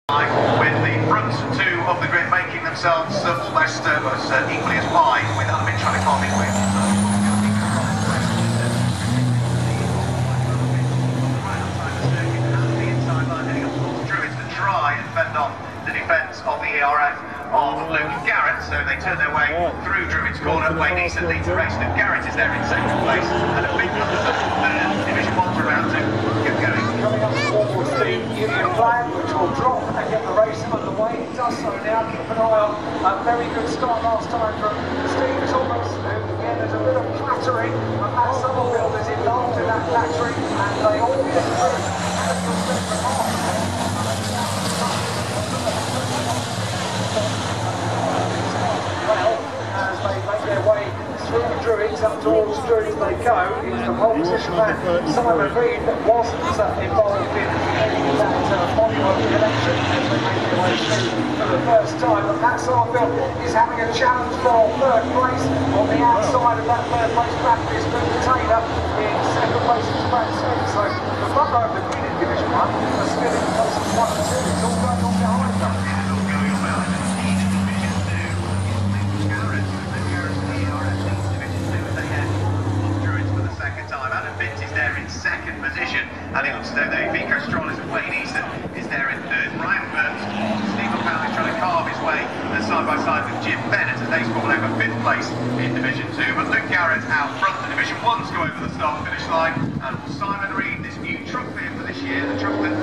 With the front two of the grid making themselves almost equally as wide, with Adam trying to carve his way. The inside line heading up towards Druids to try and fend off the defence of the ERF of Luke Garrett, so they turn their way through Druids corner. Wayne Easton leads the race. Luke Garrett is there in second place, and a big Division 1 around to get going. Coming up towards the Union flag, which will drop and get the race underway. It does so now. Keep an eye on a very good start last time from Steve Thomas, who again there's a bit of clattering, and Matt Summerfield is involved in that clattering, and they all get through. Well, as they make their way through the Druids, up towards Druids they go, is the pole position man Simon Reed that wasn't involved in that monument connection as they make their way through for the first time. But Matt Summerfield is having a challenge for third place on the outside of that third place track. Is Luke Taylor in second place is Brad Smith. So the front row of the green in Division 1 are still in places 1 and 2. It's all going on behind them. Second position, and it looks as though the Vico Strollers of Wayne Easton is there in third. Brian Burns, Stephen Powell is trying to carve his way side by side with Jim Bennett as they fall over fifth place in Division 2. But Luke Garrett out front. The Division 1s go over the start finish line, and Simon Reed, this new truck vehicle for this year, the truck that